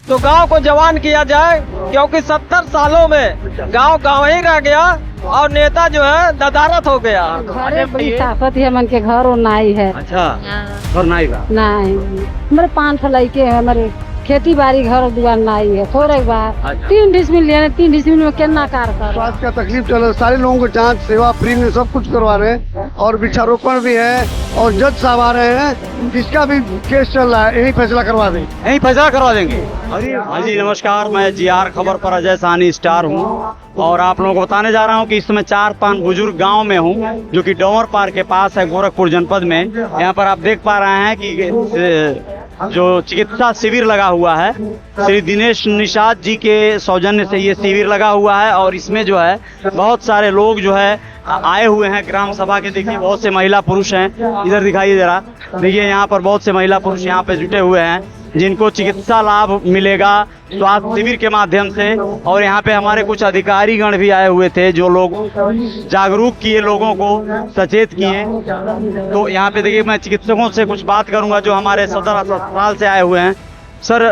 तो गांव को जवान किया जाए, क्योंकि 70 सालों में गांव गांव ही रह गया और नेता जो है नदारत हो गया। घरे बड़ी ताकत है, मन के घर और नाई है। अच्छा, और नाई बा नहीं, हमारे 5 लड़के है, हमारे खेती बाड़ी घर दुआर नाई है। थोड़े बार 3 डिसमिल लिया, 3 डिसमिल में कितना कार कर। स्वास्थ्य का तकलीफ चल रहा है, सारे लोगों को जांच सेवा फ्री में सब कुछ करवा रहे हैं और वृक्षारोपण भी है और जज साहब आ रहे हैं, जिसका भी केस चल रहा है यही फैसला करवा दें। यही फैसला करवा देंगे। हाँ जी नमस्कार, मैं GR खबर पर अजय साहनी स्टार हूँ और आप लोगों को बताने जा रहा हूँ कि इस समय 4-5 बुजुर्ग गांव में हूँ, जो कि डोमर पार्क के पास है, गोरखपुर जनपद में। यहाँ पर आप देख पा रहे हैं कि जो चिकित्सा शिविर लगा हुआ है, श्री दिनेश निषाद जी के सौजन्य से ये शिविर लगा हुआ है और इसमें जो है बहुत सारे लोग जो है आए हुए हैं ग्राम सभा के। देखिए बहुत से महिला पुरुष हैं, इधर दिखाइए जरा, देखिए यहाँ पर बहुत से महिला पुरुष यहाँ पे जुटे हुए हैं, जिनको चिकित्सा लाभ मिलेगा स्वास्थ्य शिविर के माध्यम से। और यहाँ पे हमारे कुछ अधिकारी गण भी आए हुए थे, जो लोग जागरूक किए, लोगों को सचेत किए। तो यहाँ पे देखिए मैं चिकित्सकों से कुछ बात करूंगा जो हमारे सदर अस्पताल से आए हुए हैं। सर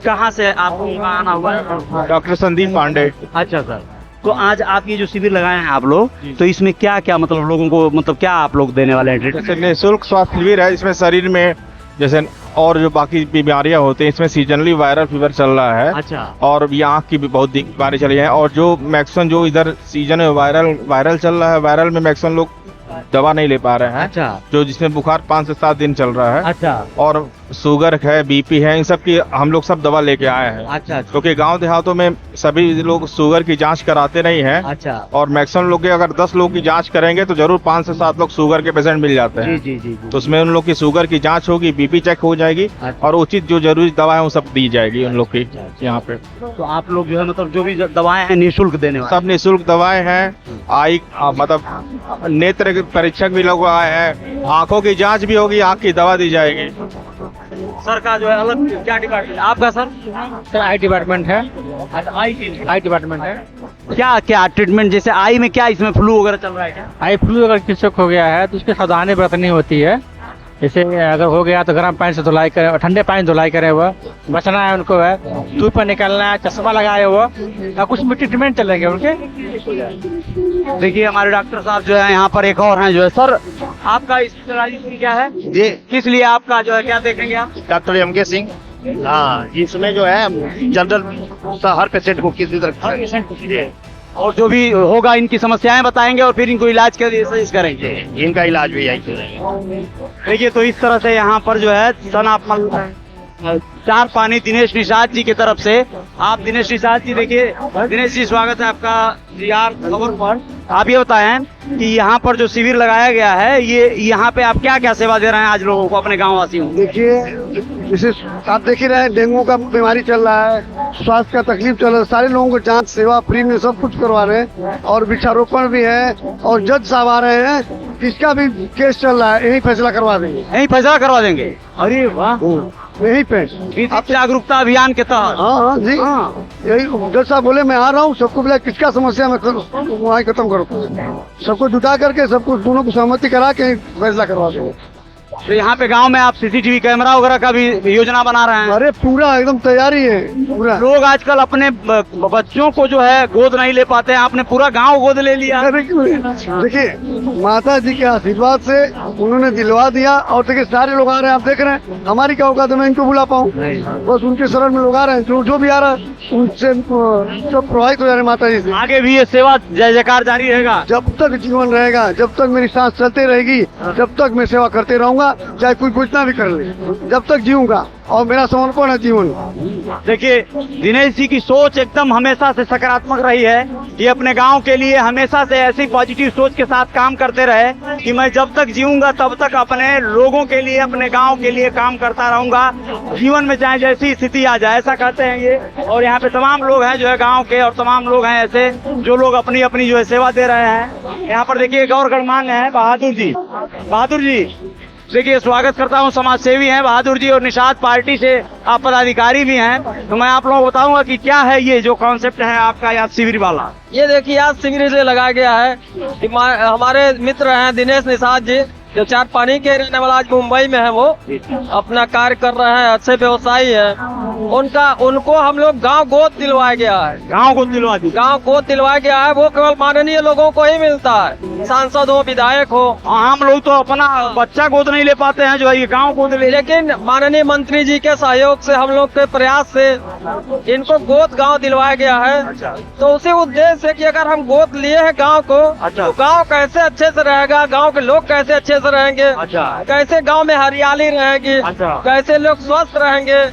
कहाँ से आपको आना हुआ है? डॉक्टर संदीप पांडे। अच्छा सर, तो आज आप ये जो शिविर लगाए हैं आप लोग, तो इसमें क्या क्या मतलब लोगों को मतलब क्या आप लोग देने वाले हैं? जैसे निःशुल्क स्वास्थ्य शिविर है, इसमें शरीर में जैसे और जो बाकी बीमारियां होती हैं, इसमें सीजनली वायरल फीवर चल रहा है। अच्छा। और ये आँख की भी बहुत बीमारी चल रही है और जो मैक्सिमम जो इधर सीजन में वायरल चल रहा है, वायरल में मैक्सिमम लोग दवा नहीं ले पा रहे हैं। अच्छा। जो जिसमें बुखार 5 से 7 दिन चल रहा है। अच्छा। और शुगर है, BP है, इन सब की हम लोग सब दवा लेके आए हैं। अच्छा। क्योंकि गांव देहातों में सभी लोग शुगर की जांच कराते नहीं हैं। अच्छा। और मैक्सिमम लोग अगर 10 लोग की जांच करेंगे तो जरूर 5 से 7 लोग शुगर के पेशेंट मिल जाते हैं। जी जी जी। तो उसमें उन लोग की शुगर की जांच होगी, BP चेक हो जाएगी और उचित जो जरूरी दवा है वो सब दी जाएगी उन लोग की यहाँ पे। तो आप लोग जो है मतलब जो भी दवाएं हैं निःशुल्क देने वाले? सब निःशुल्क दवाएं हैं। मतलब नेत्र परीक्षक भी लोग आए हैं, आंखों की जांच भी होगी, आंख की दवा दी जाएगी। सर का जो है अलग क्या डिपार्टमेंट आपका? सर आई डिपार्टमेंट है। आई डिपार्टमेंट है। क्या क्या ट्रीटमेंट, जैसे आई में क्या इसमें फ्लू वगैरह चल रहा है क्या? आई फ्लू अगर किसी को हो गया है तो उसकी सावधानी बरतनी होती है। जैसे अगर हो गया तो गर्म पानी से धुलाई करें और ठंडे पानी धुलाई करे हुआ, बचना है उनको, है धूप पर निकलना है, चश्मा लगाए हुआ और कुछ भी ट्रीटमेंट चलेंगे उनके। देखिए हमारे डॉक्टर साहब जो है यहाँ पर एक और हैं जो है। सर आपका स्पेशलाइजेशन क्या है जी? किस लिए आपका जो है क्या देखेंगे आप? Doctor MK Singh. हाँ, इसमें जो है जनरल हर पेशेंट को किसी तरह और जो भी होगा इनकी समस्याएं बताएंगे और फिर इनको इलाज के लिए करेंगे। इनका इलाज भी यही देखिए तो इस तरह से यहाँ पर जो है सनापमल 4 पानी दिनेश निषाद जी की तरफ से। आप दिनेश निषाद जी, देखिए दिनेश जी स्वागत है आपका GR खबर पर। आप ये बताएं कि यहाँ पर जो शिविर लगाया गया है, ये यहाँ पे आप क्या क्या सेवा दे रहे हैं आज लोगों को, अपने गाँव वासियों को? देखिए जैसे आप देख ही रहे हैं, डेंगू का बीमारी चल रहा है, स्वास्थ्य का तकलीफ चल रहा है, सारे लोगों को जांच सेवा फ्री में सब कुछ करवा रहे हैं और वृक्षारोपण भी है और जज साहब आ रहे हैं, जिसका भी केस चल रहा है यही फैसला करवा देंगे। यही फैसला करवा देंगे? अरे वाह, यही पे आप जागरूकता अभियान के तहत? हाँ जी, यही जज साहब बोले मैं आ रहा हूँ, सबको बोला किसका समस्या मैं वहाँ खत्म करो, सबको जुटा करके सबको दोनों को सहमति करा के फैसला करवा देंगे। तो यहाँ पे गांव में आप CCTV कैमरा वगैरह का भी योजना बना रहे हैं? अरे पूरा एकदम तैयारी है पूरा। लोग आजकल अपने बच्चों को जो है गोद नहीं ले पाते हैं, आपने पूरा गांव गोद ले लिया। देखिए माता जी के आशीर्वाद से उन्होंने दिलवा दिया और देखिए सारे लोग आ रहे हैं, आप देख रहे हैं, हमारी क्या औकात है मैं इनको बुला पाऊँ? बस उनके शरण में लोग आ रहे हैं, जो भी आ रहा है उनसे सब प्रभावित हो जा रहे हैं माता जी से। आगे भी ये सेवा जय जयकार जारी रहेगा? जब तक जीवन रहेगा, जब तक मेरी सांस चलती रहेगी, जब तक मैं सेवा करते रहूंगा, चाहे कोई कुछ ना भी कर ले, जब तक जीऊंगा और मेरा समर्पण है जीवन। देखिए दिनेश जी की सोच एकदम हमेशा से सकारात्मक रही है। ये अपने गांव के लिए हमेशा से ऐसी पॉजिटिव सोच के साथ काम करते रहे कि मैं जब तक जीऊंगा तब तक अपने लोगों के लिए, अपने गांव के लिए काम करता रहूंगा, जीवन में चाहे जैसी स्थिति आ जाए, ऐसा कहते हैं ये। और यहाँ पे तमाम लोग हैं जो है गाँव के, और तमाम लोग हैं ऐसे जो लोग अपनी अपनी जो है सेवा दे रहे हैं। यहाँ पर देखिए एक और गणमान्य है बहादुर जी। बहादुर जी देखिए स्वागत करता हूँ, समाज सेवी हैं बहादुर जी और निषाद पार्टी से आप पदाधिकारी भी हैं। तो मैं आप लोगों को बताऊंगा कि क्या है ये जो कॉन्सेप्ट है आपका यहाँ शिविर वाला। ये देखिए आज शिविर इसलिए लगाया गया है, हमारे मित्र हैं दिनेश निषाद जी, जो 4 पानी के रहने वाला, आज मुंबई में है, वो अपना कार्य कर रहे हैं, अच्छे व्यवसायी है उनको हम लोग गांव गोद दिलवाया गया है। गांव को दिलवा दी। गांव गोद दिलवाया गया है, वो केवल माननीय लोगों को ही मिलता है, सांसद हो, विधायक हो। आम लोग तो अपना बच्चा गोद नहीं ले पाते हैं, जो है ये गांव गोद ले। लेकिन माननीय मंत्री जी के सहयोग से, हम लोग के प्रयास से इनको गोद गांव दिलवाया गया है। तो उसी उद्देश्य से कि अगर हम गोद लिए हैं गांव को, तो गांव कैसे अच्छे से रहेगा, गांव के लोग कैसे अच्छे से रहेंगे, कैसे गांव में हरियाली रहेगी, कैसे लोग स्वस्थ रहेंगे।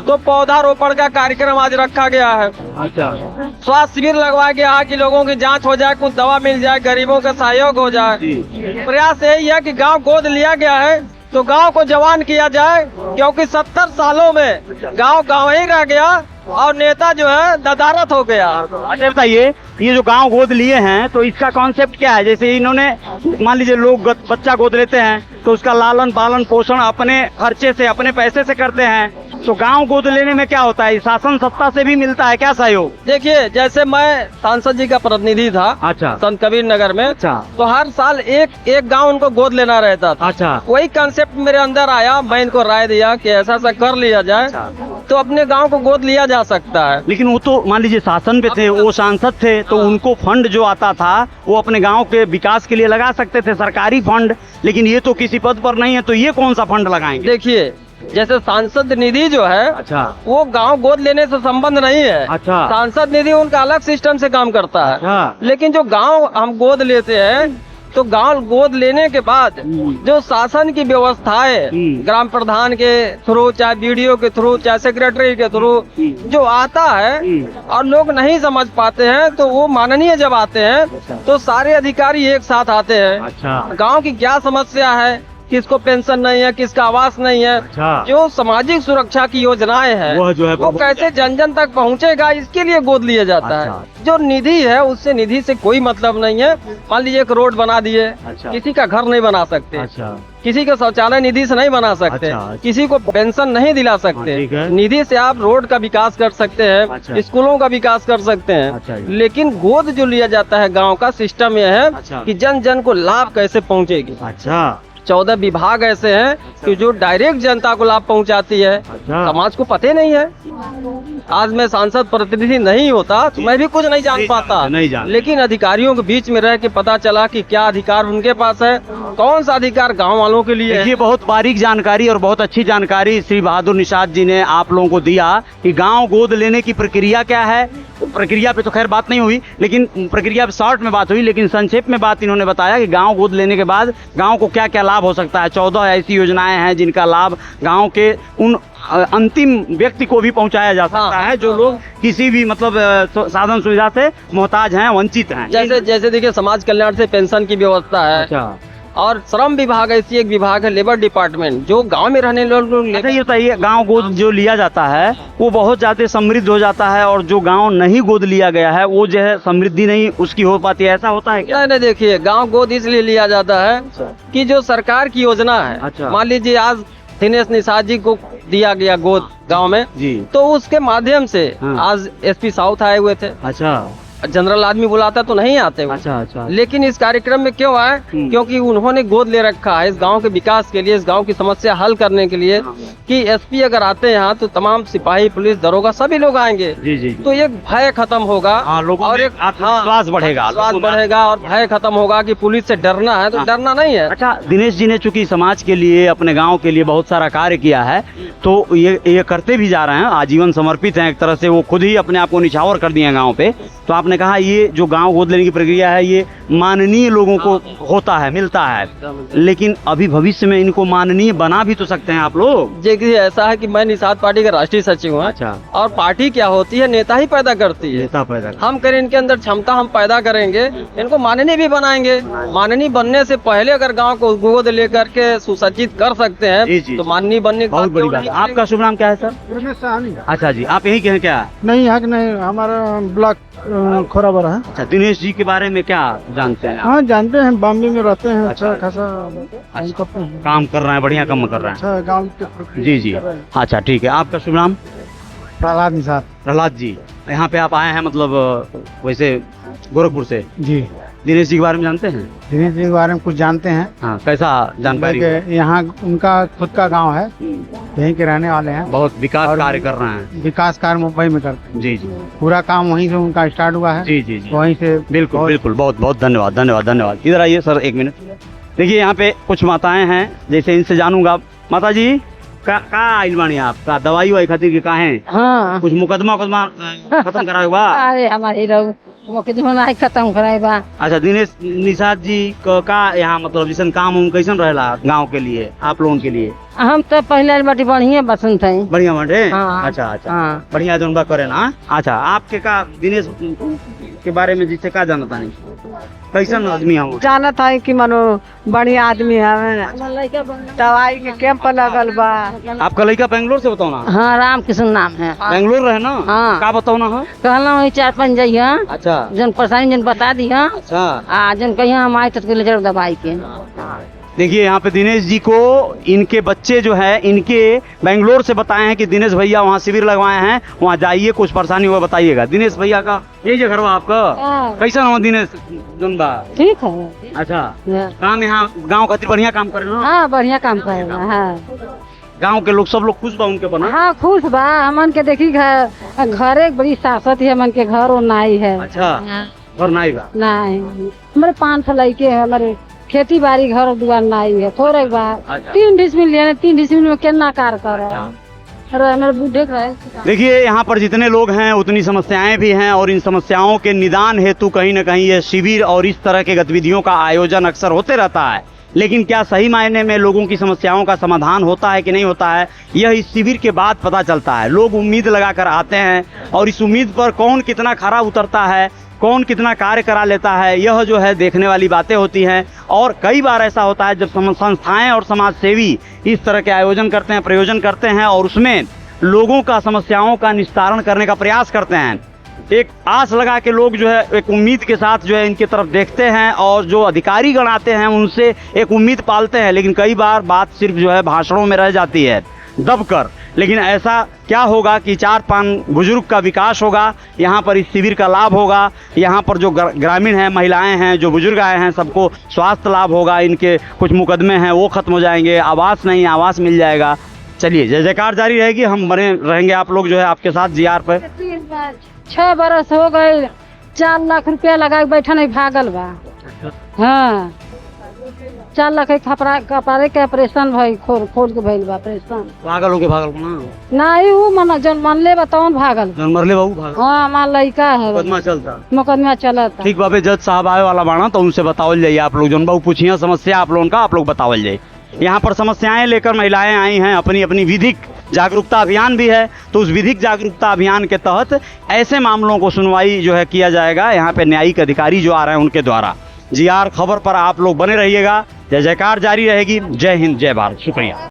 तो पौधारोपण का कार्यक्रम आज रखा गया है। स्वास्थ्य शिविर लगवाया गया है कि लोगों की जांच हो जाए, कुछ दवा मिल जाए, गरीबों का सहयोग हो जाए। प्रयास यही है कि गांव गोद लिया गया है तो गांव को जवान किया जाए, क्योंकि 70 सालों में गांव गांव ही रह गया और नेता जो है नदारत हो गया। अच्छा बताइए, ये जो गांव गोद लिए हैं तो इसका कॉन्सेप्ट क्या है? जैसे इन्होंने मान लीजिए लोग बच्चा गोद लेते हैं तो उसका लालन पालन पोषण अपने खर्चे से, अपने पैसे से करते हैं, तो गांव गोद लेने में क्या होता है? शासन सत्ता से भी मिलता है क्या सहयोग? देखिए, जैसे मैं सांसद जी का प्रतिनिधि था संत कबीर नगर में, तो हर साल एक गांव उनको गोद लेना रहता था। वही कंसेप्ट मेरे अंदर आया, मैं इनको राय दिया कि ऐसा ऐसा कर लिया जाए तो अपने गांव को गोद लिया जा सकता है। लेकिन वो तो मान लीजिए शासन पे थे, वो सांसद थे, तो उनको फंड जो आता था वो अपने गांव के विकास के लिए लगा सकते थे, सरकारी फंड। लेकिन ये तो किसी पद पर नहीं है, तो ये कौन सा फंड लगाएंगे? देखिए, जैसे सांसद निधि जो है, वो गांव गोद लेने से संबंध नहीं है। सांसद निधि उनका अलग सिस्टम से काम करता है। लेकिन जो गांव हम गोद लेते हैं, तो गांव गोद लेने के बाद जो शासन की व्यवस्थाएं ग्राम प्रधान के थ्रू, चाहे बीडीओ के थ्रू, चाहे सेक्रेटरी के थ्रू जो आता है और लोग नहीं समझ पाते हैं, तो वो माननीय जब आते हैं तो सारे अधिकारी एक साथ आते हैं। गांव की क्या समस्या है, किसको पेंशन नहीं है, किसका आवास नहीं है, जो सामाजिक सुरक्षा की योजनाएं हैं वो कैसे जन जन तक पहुंचेगा, इसके लिए गोद लिया जाता है। जो निधि है उससे निधि से कोई मतलब नहीं है। मान लीजिए एक रोड बना दिए, किसी का घर नहीं बना सकते, किसी का शौचालय निधि से नहीं बना सकते, किसी को पेंशन नहीं दिला सकते। निधि से आप रोड का विकास कर सकते हैं, स्कूलों का विकास कर सकते हैं। लेकिन गोद जो लिया जाता है गाँव का सिस्टम यह है कि जन जन को लाभ कैसे पहुँचेगी। 14 विभाग ऐसे हैं कि जो डायरेक्ट जनता को लाभ पहुंचाती है, समाज को पता नहीं है। आज मैं सांसद प्रतिनिधि नहीं होता तो मैं भी कुछ नहीं जान पाता, लेकिन अधिकारियों के बीच में रह के पता चला कि क्या अधिकार उनके पास है, कौन सा अधिकार गांव वालों के लिए है। ये बहुत बारीक जानकारी और बहुत अच्छी जानकारी श्री बहादुर निषाद जी ने आप लोगों को दिया कि गांव गोद लेने की प्रक्रिया क्या है। प्रक्रिया पे तो खैर बात नहीं हुई, लेकिन प्रक्रिया पे शॉर्ट में बात हुई, लेकिन संक्षेप में बात इन्होंने बताया कि गांव गोद लेने के बाद गांव को क्या क्या लाभ हो सकता है। 14 ऐसी योजनाएं हैं जिनका लाभ गांव के उन अंतिम व्यक्ति को भी पहुंचाया जा सकता है जो लोग किसी भी मतलब साधन सुविधा से मोहताज हैं, वंचित हैं। जैसे देखिए, समाज कल्याण से पेंशन की व्यवस्था है, और श्रम विभाग ऐसी एक विभाग है, लेबर डिपार्टमेंट, जो गांव में रहने लोग। ये बताइए, गांव गोद जो लिया जाता है वो बहुत ज्यादा समृद्ध हो जाता है, और जो गांव नहीं गोद लिया गया है वो जो है समृद्धि नहीं उसकी हो पाती है, ऐसा होता है क्या? नहीं, देखिए, गांव गोद इसलिए लिया जाता है कि जो सरकार की योजना है, मान लीजिए आज दिनेश निषाद जी को दिया गया गोद गांव में, तो उसके माध्यम से आज एसपी साउथ आए हुए थे। जनरल आदमी बुलाता तो नहीं आते वो। लेकिन इस कार्यक्रम में क्यों आए? क्योंकि उन्होंने गोद ले रखा है इस गांव के विकास के लिए, इस गांव की समस्या हल करने के लिए, कि एसपी अगर आते हैं यहाँ तो तमाम सिपाही, पुलिस, दरोगा सभी लोग आएंगे। तो एक भय खत्म होगा और एक आत्मविश्वास बढ़ेगा और भय खत्म होगा कि पुलिस से डरना है तो डरना नहीं है। अच्छा, दिनेश जी ने चूंकि समाज के लिए, अपने गाँव के लिए बहुत सारा कार्य किया है, तो ये करते भी जा रहे हैं, आजीवन समर्पित हैं एक तरह से। वो खुद ही अपने आप को निछावर कर दिए हैं गाँव पे। तो आपने कहा ये जो गांव गोद लेने की प्रक्रिया है ये माननीय लोगों को होता है, मिलता है, लेकिन अभी भविष्य में इनको माननीय बना भी तो सकते हैं आप लोग। देखिए, ऐसा है कि मैं निषाद पार्टी का राष्ट्रीय सचिव हूँ। और पार्टी क्या होती है, नेता ही पैदा करती है। हम करें, इनके अंदर क्षमता हम पैदा करेंगे, इनको माननीय भी बनाएंगे। माननीय बनने से पहले अगर गाँव को गोद लेकर के सुसज्जित कर सकते हैं तो माननीय बनने की बहुत बड़ी बात है। आपका शुभ नाम क्या है सर? अच्छा जी, आप यही कहें क्या? नहीं, यहाँ नहीं, हमारा ब्लॉक खोराबरा है। अच्छा, दिनेश जी के बारे में क्या जानते हैं? हाँ, जानते हैं, बॉम्बे में रहते हैं, अच्छा खासा काम कर रहे हैं, बढ़िया काम कर रहे हैं। अच्छा, गाँव के। जी, अच्छा ठीक है। आपका शुभ नाम? प्रहलाद निषाद। प्रहलाद जी, यहाँ पे आप आए हैं मतलब वैसे गोरखपुर से? जी। दिनेश जी के बारे में जानते हैं? दिनेश जी के बारे में कुछ जानते हैं। हाँ, कैसा जानकारी? यहाँ उनका खुद का गांव है, यहीं के रहने वाले हैं। बहुत विकास कार्य कर रहे हैं। विकास कार्य मुंबई में करते हैं। जी जी पूरा काम वहीं से उनका स्टार्ट हुआ है। जी जी जी, वहीं से। बिल्कुल बिल्कुल, बहुत बहुत धन्यवाद धन्यवाद धन्यवाद। इधर आइए सर, एक मिनट। देखिए यहाँ पे कुछ माताएं हैं, जैसे इनसे जानूंगा। माता जी का आइल बानी आपका दवाई वाई खातिर के काहे? हाँ कुछ मुकदमा खत्म करा हुआ? अरे हमारे रहो मुकदमा नहीं खत्म कराए बा। अच्छा, दिनेश निषाद जी का यहाँ मतलब जैसे काम उम कैसन रहेला गांव के लिए, आप लोगों के लिए? हम तो पहले बाटी बढ़िया बसंत है। बढ़िया बाटे। हाँ। अच्छा अच्छा, हाँ। बढ़िया जोन बा करे ना। अच्छा, आपके का दिनेश के बारे में जिससे का जानता नहीं, कैसन आदमी हम? जानत है कि मनो बढ़िया आदमी है, दवाई के कैंप लगल बा। आपका लड़का बेंगलोर से बताओ ना? हाँ राम किशन नाम है। बेंगलोर रहे ना? हाँ। का बताओ ना है? कहला वही 4-5 जइया। अच्छा जन परेशानी जन बता दिया। अच्छा, आ जन कहिया हम आए तो ले चलो दवाई के। देखिए यहाँ पे दिनेश जी को इनके बच्चे जो है इनके बेंगलोर से बताए हैं कि दिनेश भैया वहाँ शिविर लगवाए हैं, वहाँ जाइए, कुछ परेशानी हुआ बताइएगा। दिनेश भैया का यही जगह हुआ आपका? हाँ। कैसा हो दिनेश जुम्बा? ठीक है। अच्छा, काम यहाँ गांव खातिर बढ़िया काम करे ना? हाँ बढ़िया काम करेगा। हाँ गांव के लोग सब लोग खुश बा उनके बना? हाँ खुश बा। हमन के देखी घर एक बड़ी सासत है, हमन के घर और नाई है। अच्छा, घर नाई बा? नहीं, हमारे 5 लड़के है, हमारे खेती बाड़ी घर दुआर नाई है, थोड़े बार। अच्छा। 3 डिसमिल लिया, 3 डिसमिल में कितना कार कर अरे मेरे बूढ़े का। देखिए यहाँ पर जितने लोग हैं उतनी समस्याएं भी हैं, और इन समस्याओं के निदान हेतु कहीं न कहीं ये शिविर और इस तरह के गतिविधियों का आयोजन अक्सर होते रहता है। लेकिन क्या सही मायने में लोगों की समस्याओं का समाधान होता है कि नहीं होता है, यह इस शिविर के बाद पता चलता है। लोग उम्मीद लगाकर आते हैं, और इस उम्मीद पर कौन कितना खरा उतरता है, कौन कितना कार्य करा लेता है, यह जो है देखने वाली बातें होती हैं। और कई बार ऐसा होता है जब संस्थाएं और समाज सेवी इस तरह के आयोजन करते हैं, प्रयोजन करते हैं, और उसमें लोगों का समस्याओं का निस्तारण करने का प्रयास करते हैं। एक आस लगा के लोग जो है एक उम्मीद के साथ जो है इनकी तरफ देखते हैं, और जो अधिकारी गण आते हैं उनसे एक उम्मीद पालते हैं। लेकिन कई बार बात सिर्फ जो है भाषणों में रह जाती है दबकर। लेकिन ऐसा क्या होगा कि 4-5 बुजुर्ग का विकास होगा, यहाँ पर इस शिविर का लाभ होगा, यहाँ पर जो ग्रामीण हैं, महिलाएं हैं, जो बुजुर्ग आए हैं, सबको स्वास्थ्य लाभ होगा, इनके कुछ मुकदमे हैं वो खत्म हो जाएंगे, आवास नहीं आवास मिल जाएगा। चलिए, जय जयकार जारी रहेगी, हम बने रहेंगे आप लोग जो है आपके साथ जीआर पर। 6 बरस हो गए, 4 लाख रुपया लगा के बैठा नहीं भागल बा। हाँ 4 लाख कपड़े के ऑपरेशन भाई खोल के भइल बा ऑपरेशन। भागल हो के भागल ना? नहीं वो मन जन मन ले बताओ भागल। जन मरले बाबू भागल? हाँ हमारा लड़का है। मुकदमा चलता। ठीक बाबे, जज साहब आए वाला बाना तो उनसे बतावल जाइए आप लोग, जन बाबू पूछिए समस्या आप लोगों का, आप लोग बतावल जाइए। यहाँ पर समस्याएं लेकर महिलाएं आई हैं, अपनी अपनी विधिक जागरूकता अभियान भी है, तो उस विधिक जागरूकता अभियान के तहत ऐसे मामलों को सुनवाई जो है किया जाएगा यहाँ पे न्यायिक अधिकारी जो आ रहे हैं उनके द्वारा। जीआर खबर पर आप लोग बने रहिएगा, जय जयकार जारी रहेगी। जय हिंद, जय भारत, शुक्रिया।